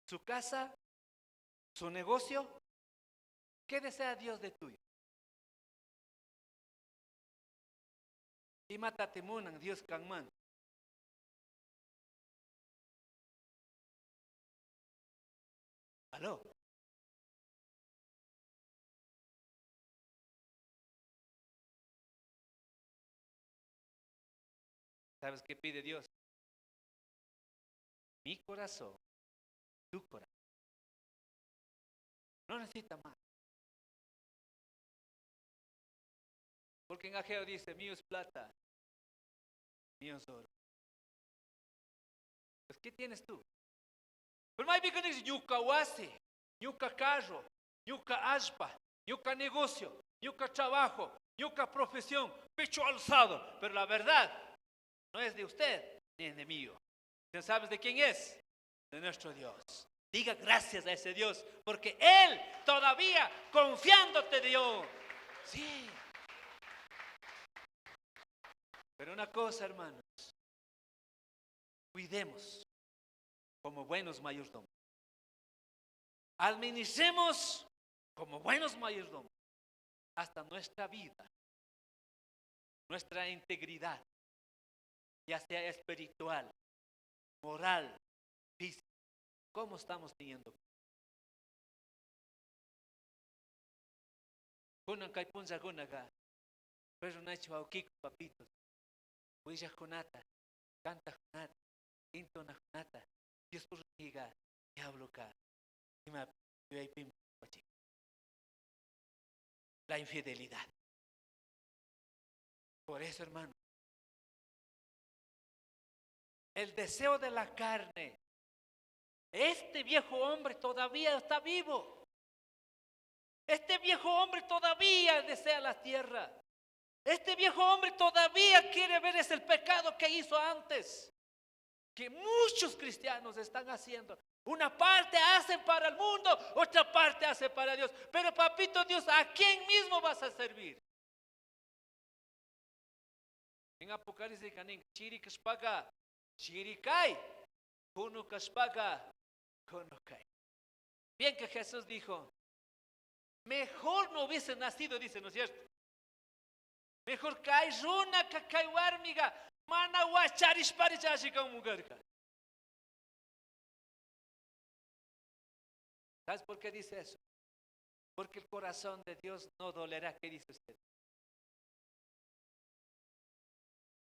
¿Su casa? ¿Su negocio? ¿Qué desea Dios de tuyo? Y mátate munan, Dios canman. ¿Aló? ¿Sabes qué pide Dios? Mi corazón, tu corazón. No necesita más. Porque en Ageo dice, mío es plata, mío es oro. Pues, ¿qué tienes tú? Pero más bien que dice, yuca huasi, yuca carro, yuca aspa, yuca negocio, yuca trabajo, yuca profesión, pecho alzado. Pero la verdad no es de usted ni es de mío. ¿Sabes de quién es? De nuestro Dios. Diga gracias a ese Dios, porque Él todavía confiando te dio. Sí. Pero una cosa, hermanos, cuidemos como buenos mayordomos. Administremos como buenos mayordomos hasta nuestra vida, nuestra integridad, ya sea espiritual, moral, física. ¿Cómo estamos teniendo? Kunan kay punza kunaga, pero no hecho aukik papitos. Huilla kunata, canta kunata, intona kunata. Dios por diga, diablo ka. La infidelidad. Por eso, hermano, el deseo de la carne, este viejo hombre todavía está vivo. Este viejo hombre todavía desea la tierra. Este viejo hombre todavía quiere ver el pecado que hizo antes. Que muchos cristianos están haciendo. Una parte hacen para el mundo, otra parte hace para Dios. Pero papito Dios, ¿a quién mismo vas a servir? En Apocalipsis, chirikai, Kuno kashpaga, kuno kai. Bien que Jesús dijo, mejor no hubiese nacido, dice, ¿no es cierto? Mejor kai runa ka kai warmiga, mana wacharish parichashi con mujer. ¿Sabes por qué dice eso? Porque el corazón de Dios no dolerá. ¿Qué dice usted?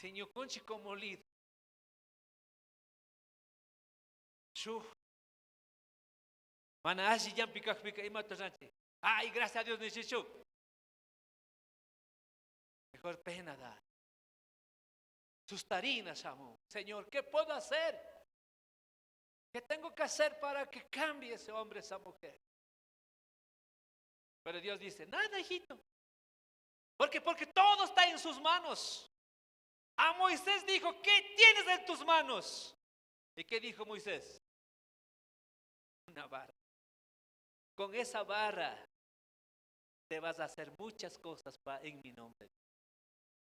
Señor Conchi como líder. Mana ashi yan pika y matosanchi. Ay, gracias a Dios necesito. Mejor pena da. Sus tarinas, amor. Señor, ¿qué puedo hacer? ¿Qué tengo que hacer para que cambie ese hombre, esa mujer? Pero Dios dice, nada, hijito. Porque todo está en sus manos. A Moisés dijo, ¿qué tienes en tus manos? ¿Y qué dijo Moisés? Una vara. Con esa vara te vas a hacer muchas cosas en mi nombre.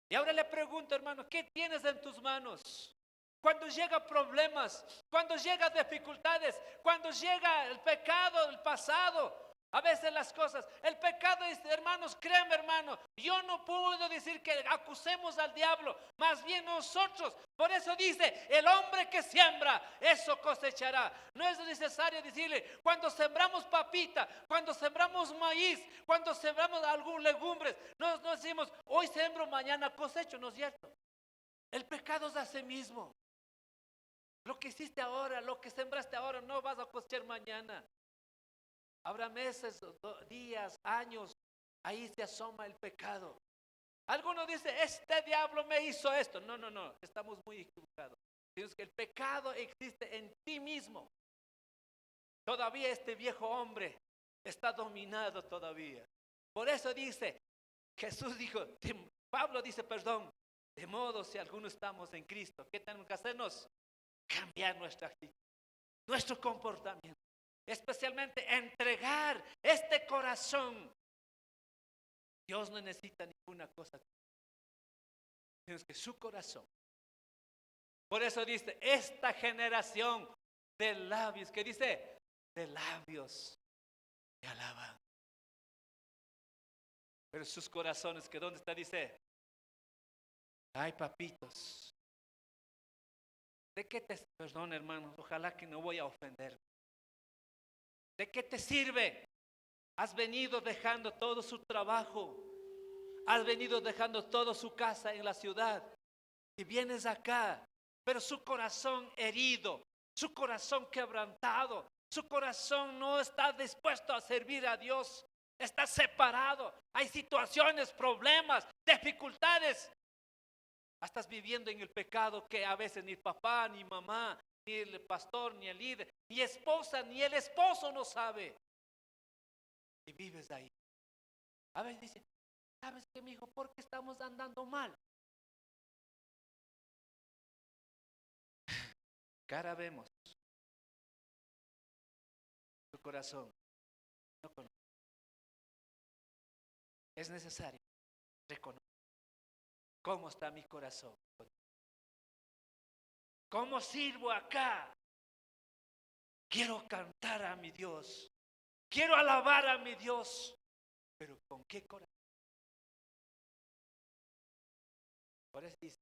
Y ahora le pregunto, hermano, ¿qué tienes en tus manos? Cuando llegan problemas, cuando llegan dificultades, cuando llega el pecado, el pasado, a veces las cosas, el pecado es, hermanos, créanme, hermano, yo no puedo decir que acusemos al diablo, más bien nosotros. Por eso dice, el hombre que siembra, eso cosechará. No es necesario decirle, cuando sembramos papita, cuando sembramos maíz, cuando sembramos algún legumbres, no decimos, hoy sembro, mañana cosecho, ¿no es cierto? El pecado es así mismo. Lo que hiciste ahora, lo que sembraste ahora, no vas a cosechar mañana. Habrá meses, días, años, ahí se asoma el pecado. Alguno dice, este diablo me hizo esto. No, estamos muy equivocados. Dios, que el pecado existe en ti mismo. Todavía este viejo hombre está dominado todavía. Por eso dice, Jesús dijo, Pablo dice, perdón, de modo si alguno estamos en Cristo, ¿qué tenemos que hacernos? Cambiar nuestra actitud, nuestro comportamiento. Especialmente entregar este corazón. Dios no necesita ninguna cosa, sino que su corazón. Por eso dice, esta generación de labios, ¿qué dice? De labios que alaban. Pero sus corazones, ¿que dónde está? Dice, ay, papitos. ¿De qué te, perdón, hermanos, ojalá que no voy a ofender? ¿De qué te sirve? Has venido dejando todo su trabajo. Has venido dejando toda su casa en la ciudad. Y vienes acá. Pero su corazón herido. Su corazón quebrantado. Su corazón no está dispuesto a servir a Dios. Está separado. Hay situaciones, problemas, dificultades. Estás viviendo en el pecado que a veces ni papá, ni mamá, ni el pastor, ni el líder, ni esposa, ni el esposo no sabe. Y vives ahí. A veces dice, ¿sabes qué, mi hijo? ¿Por qué estamos andando mal? Cara vemos. Tu corazón no conoce. Es necesario reconocer cómo está mi corazón. ¿Cómo sirvo acá? Quiero cantar a mi Dios. Quiero alabar a mi Dios. Pero ¿con qué corazón? Por eso dice,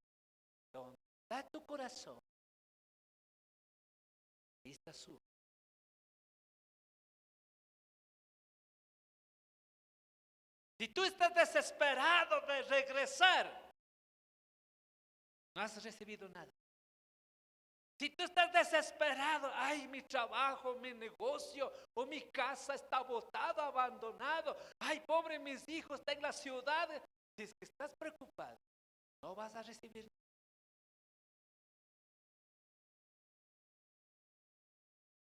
donde está tu corazón, ahí está su. Si tú estás desesperado de regresar, no has recibido nada. Si tú estás desesperado, ay, mi trabajo, mi negocio o mi casa está botado, abandonado. Ay, pobre, mis hijos están en la ciudad. Si es que estás preocupado, no vas a recibir.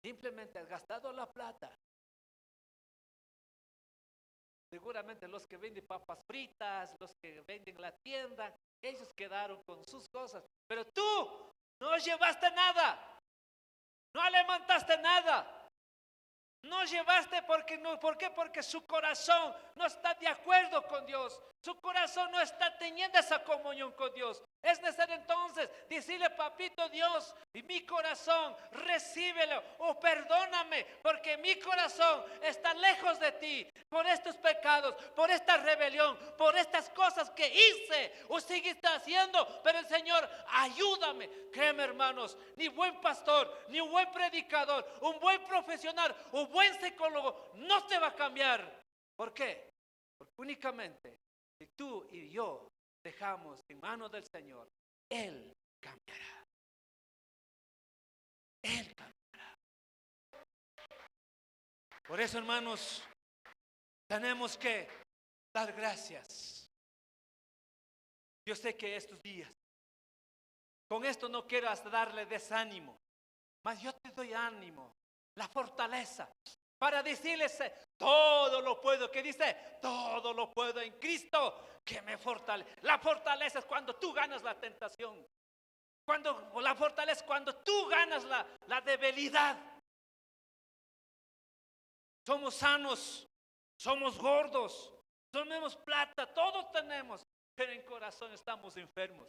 Simplemente has gastado la plata. Seguramente los que venden papas fritas, los que venden la tienda, ellos quedaron con sus cosas. Pero tú no llevaste nada. No levantaste nada. No llevaste porque no. ¿Por qué? Porque su corazón no está de acuerdo con Dios. Su corazón no está teniendo esa comunión con Dios. Es necesario entonces decirle, papito Dios, y mi corazón, recíbelo o perdóname, porque mi corazón está lejos de ti por estos pecados, por esta rebelión, por estas cosas que hice o seguiste haciendo. Pero el Señor, ayúdame. Créeme, hermanos, ni buen pastor, ni un buen predicador, un buen profesional, un buen psicólogo no te va a cambiar. ¿Por qué? Porque únicamente si tú y yo dejamos en manos del Señor, Él cambiará. Él cambiará. Por eso, hermanos, tenemos que dar gracias. Yo sé que estos días, con esto no quiero hasta darle desánimo, mas yo te doy ánimo, la fortaleza, para decirles, todo lo puedo. ¿Qué dice? Todo lo puedo en Cristo que me fortalece. La fortaleza es cuando tú ganas la tentación. La fortaleza es cuando tú ganas la debilidad. Somos sanos, somos gordos, tenemos plata, todos tenemos, pero en corazón estamos enfermos.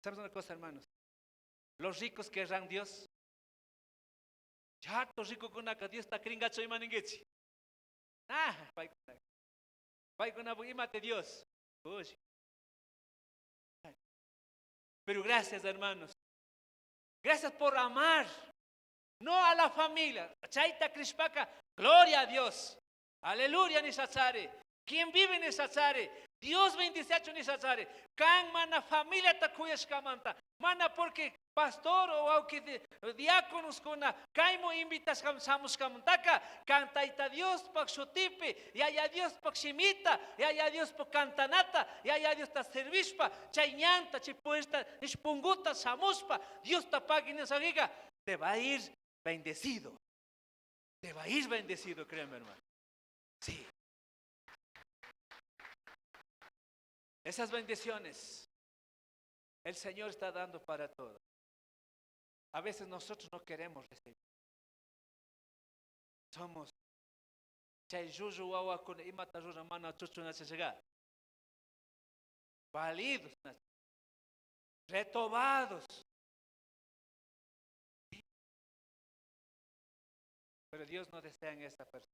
¿Sabes una cosa, hermanos? Los ricos querrán Dios. Ya, los ricos con una Dios está cringacho y maninguechi. Vai con una imate Dios. Uy. Pero gracias, hermanos. Gracias por amar. No a la familia. Chaita Krishpaka. Gloria a Dios. Aleluya, Nisachare. ¿Quién vive en Nisachare? Dios bendice a Nisachare. Kan mana familia takuyashkamanta. Mana porque pastor o aunque diáconos con la caimo invitas kamsamos kamantaka. Cantaita Dios pak shotipe. Y haya Dios pak shimita. Y haya Dios pak cantanata. Y haya Dios ta servispa. Chayñanta, chipuesta, nishpunguta, samuspa. Dios ta pagin esa giga. Te va a ir bendecido. Te va a ir bendecido, créeme, hermano. Sí. Esas bendiciones el Señor está dando para todos. A veces nosotros no queremos recibir. Somos válidos, retobados. Pero Dios no desea en esta persona.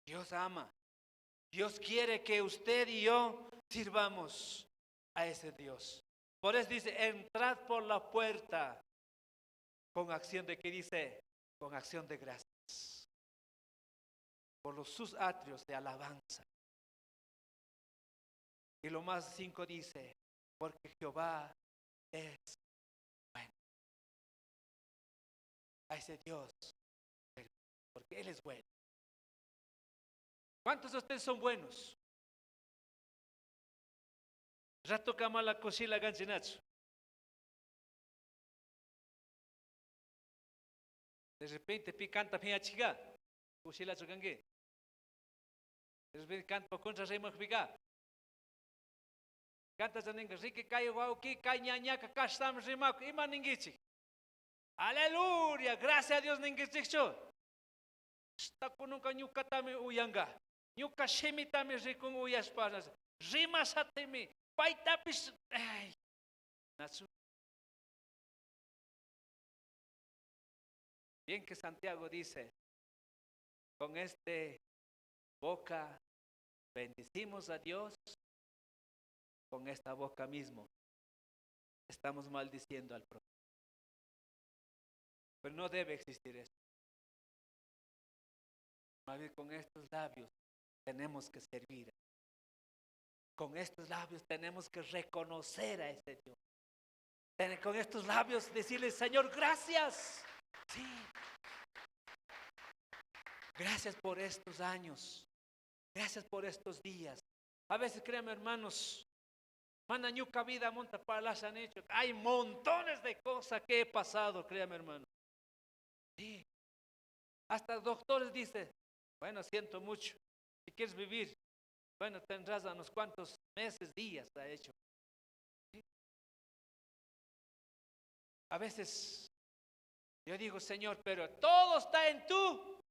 Dios ama. Dios quiere que usted y yo sirvamos a ese Dios. Por eso dice, entrad por la puerta con acción de, ¿qué dice? Con acción de gracias. Por sus atrios de alabanza. Y lo más 5 dice, porque Jehová es bueno. A ese Dios, porque Él es bueno. ¿Cuántos de ustedes son buenos? Rato kamala cosila ganchinacho. De repente picanta pia chica. Cosila chocangue. De repente canta contra rema pica. Canta zanenga rique cayo wao ki cañaña ka kastam rema ima ningichi. Aleluya, gracias a Dios ningichicho. Está con nunca nyukatame uyanga. Nyuka shemitame rikun uyaspanas. Rima satemi. Paitapis. Ay. Natsu. Bien que Santiago dice, con este boca bendecimos a Dios, con esta boca mismo estamos maldiciendo al prójimo. Pero no debe existir eso. Más bien con estos labios tenemos que servir. Con estos labios tenemos que reconocer a ese Dios. Con estos labios decirle, Señor, gracias. Sí. Gracias por estos años. Gracias por estos días. A veces, créanme, hermanos, manañuca vida monta para las han hecho. Hay montones de cosas que he pasado, créanme, hermano. Sí. Hasta doctores dicen, bueno, siento mucho. Si quieres vivir, bueno, tendrás a unos cuantos meses, días, ha hecho. ¿Sí? A veces yo digo, Señor, pero todo está en tu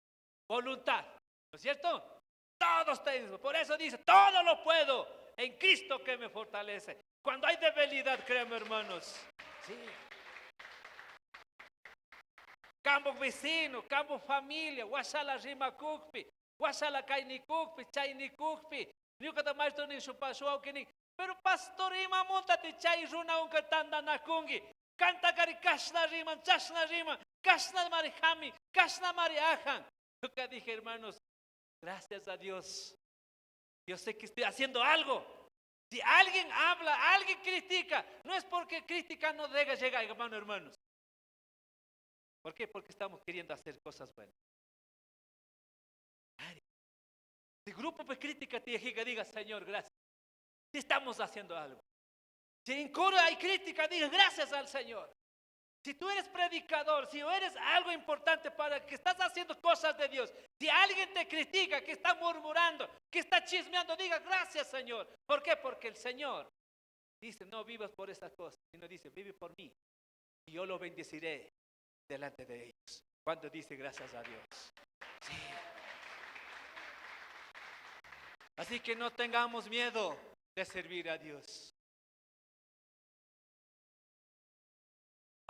voluntad, ¿no es cierto? Todos tenemos. Por eso dice, todo lo puedo en Cristo que me fortalece. Cuando hay debilidad, créanme, hermanos. Sí. Campo vecino, campo familia, wasala rima kukpi, wasala kaini kukpi, chaini kukpi, niukata mais to ni supasua kini. Pero pastor ima monta te chai runa unka tanda na kungi. Canta cari kasna rima, kasna mari hami, kasna mari ajan. Nunca dije, hermanos, gracias a Dios. Yo sé que estoy haciendo algo. Si alguien habla, alguien critica, no es porque crítica no llega, hermanos. ¿Por qué? Porque estamos queriendo hacer cosas buenas. Si grupo de crítica te diga, Señor, gracias. Si estamos haciendo algo. Si en coro hay crítica, diga gracias al Señor. Si tú eres predicador, si eres algo importante para que estás haciendo cosas de Dios, si alguien te critica, que está murmurando, que está chismeando, diga gracias, Señor. ¿Por qué? Porque el Señor dice, no vivas por esas cosas, sino dice, vive por mí y yo lo bendeciré delante de ellos. Cuando dice gracias a Dios. Sí. Así que no tengamos miedo de servir a Dios.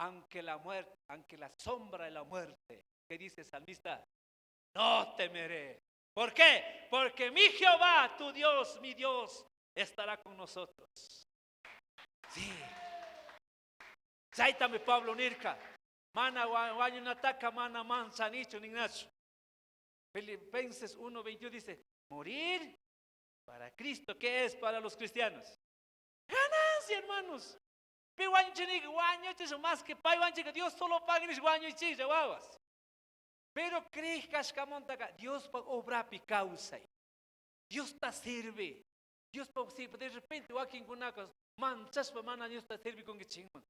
Aunque la muerte, aunque la sombra de la muerte, que dice el salmista, no temeré. ¿Por qué? Porque mi Jehová, tu Dios, mi Dios, estará con nosotros. Sí. Zaitame Pablo Nirka. Mana guaño nataka, mana mansa nicho ningnacho. Filipenses 1:21 dice, morir para Cristo, ¿qué es para los cristianos? Ganancia, hermanos. Más que que Dios solo paga en guaño y chile, guaguas. Pero crees que Dios obra pi causa. Dios te sirve. Dios de repente aquí en Gunacas, manchas para mana Dios te sirve con que chingón.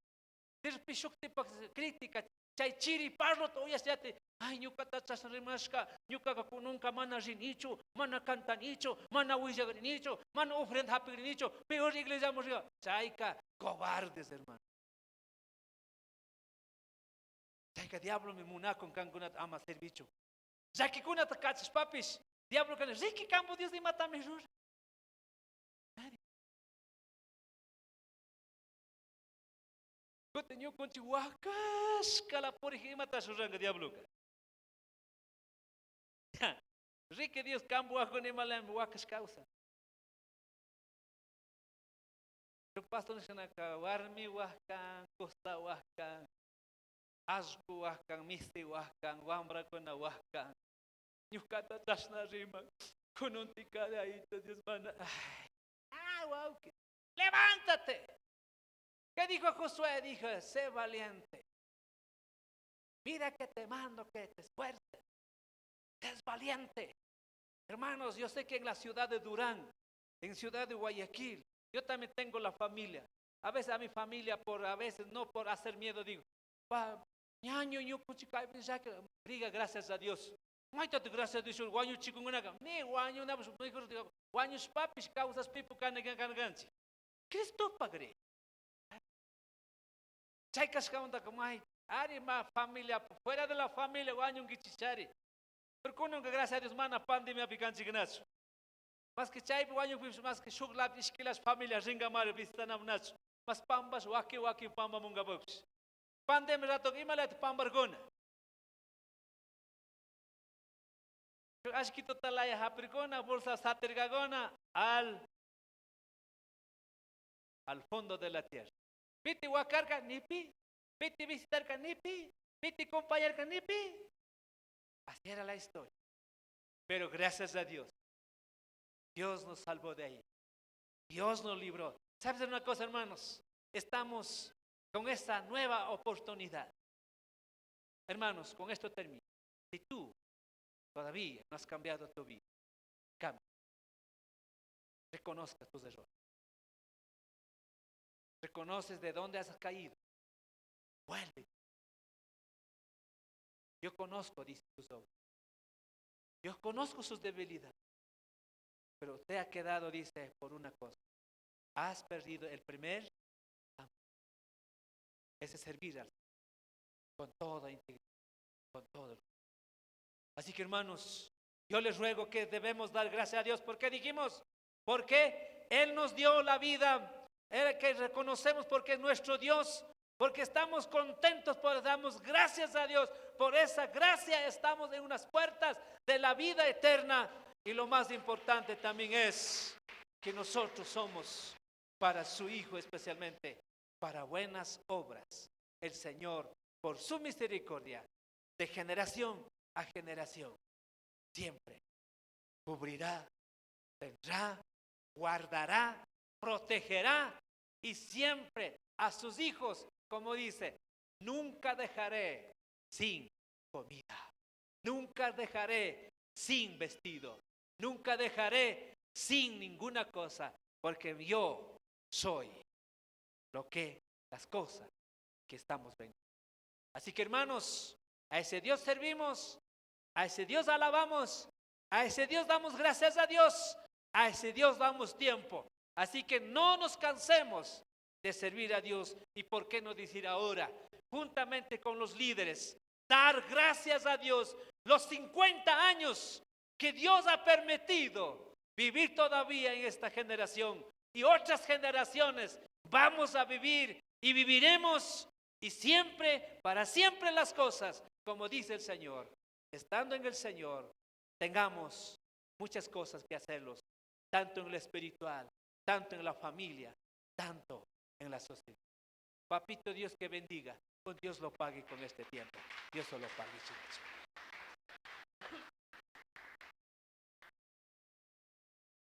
De repente te crítica, chay chiri parlo to ya te, ay ñuka tachas rimasca, ñuka nunca mana rinicho, mana cantanicho, mana huillagricho, mana ofrenda hapigricho, peor iglesia morrió. Chayka cobardes, hermano. Chayka diablo me muna con cangunat ama servicio. Ya que kuna tacachas papis, diablo que rique campo Dios ni mata me rur. Yo tenía con chihuacas, cala por mata su ranga diablo. Rique Dios campo con ni malam huacas causa. Yo pastor dice na warmi huacan, costa huacan, asco huacan, misti huacan, wambra con na huacan. Ñucata tasna rima, con un ticade ahí, Dios manda. Wow, levántate. ¿Qué dijo Josué? Dijo, sé valiente. Mira que te mando que te esfuerces. Sé valiente. Hermanos, yo sé que en la ciudad de Durán, en ciudad de Guayaquil, yo también tengo la familia. A veces a mi familia, a veces no por hacer miedo, digo, ñaño, yo diga gracias a Dios. Gracias a Dios, guaño chico, ni guaño, guaños papis, causas pipo, ganganganganchi. Cristo pagre. Chaycas kaunta como hay, ma familia, fuera de la familia, guaño un gichichari. Pero con gracias a Dios, mana pandemia picanchi ganacho. Más que chay, guaño, más que shuglap, isquilas familias, ringa mario, visitan amnacho. Más pambas, waki, pamba munga box. Pandemia rato, imalet pambargona. Ashkito talaya haprigona, bolsa satirgagona, al fondo de la tierra. Piti wakarka nipi, piti visitarka nipi, piti compañerka nipi. Así era la historia. Pero gracias a Dios, Dios nos salvó de ahí. Dios nos libró. ¿Sabes una cosa, hermanos? Estamos con esta nueva oportunidad. Hermanos, con esto termino. Si tú todavía no has cambiado tu vida, cambia. Reconozca tus errores. Reconoces de dónde has caído. Vuelve. Yo conozco, dice tus obras. Yo conozco sus debilidades. Pero te ha quedado, dice, por una cosa. Has perdido el primer amor. Ese servir al Señor. Con toda integridad. Con todo. Así que, hermanos, Yo les ruego que debemos dar gracias a Dios. ¿Por qué dijimos? Porque Él nos dio la vida, que reconocemos porque es nuestro Dios, porque estamos contentos, porque damos gracias a Dios. Por esa gracia estamos en unas puertas de la vida eterna. Y lo más importante también es que nosotros somos para su Hijo, especialmente para buenas obras. El Señor, por su misericordia, de generación a generación, siempre cubrirá, tendrá, guardará, protegerá, y siempre a sus hijos, como dice, nunca dejaré sin comida, nunca dejaré sin vestido, nunca dejaré sin ninguna cosa, porque yo soy las cosas que estamos viendo. Así que, hermanos, a ese Dios servimos, a ese Dios alabamos, a ese Dios damos gracias a Dios, a ese Dios damos tiempo. Así que no nos cansemos de servir a Dios. Y por qué no decir ahora, juntamente con los líderes, dar gracias a Dios los 50 años que Dios ha permitido vivir todavía en esta generación, y otras generaciones vamos a vivir y viviremos, y siempre, para siempre las cosas, como dice el Señor. Estando en el Señor, tengamos muchas cosas que hacerlos, tanto en lo espiritual, tanto en la familia, tanto en la sociedad. Papito Dios que bendiga, con Dios lo pague con este tiempo. Dios se lo pague, chicos.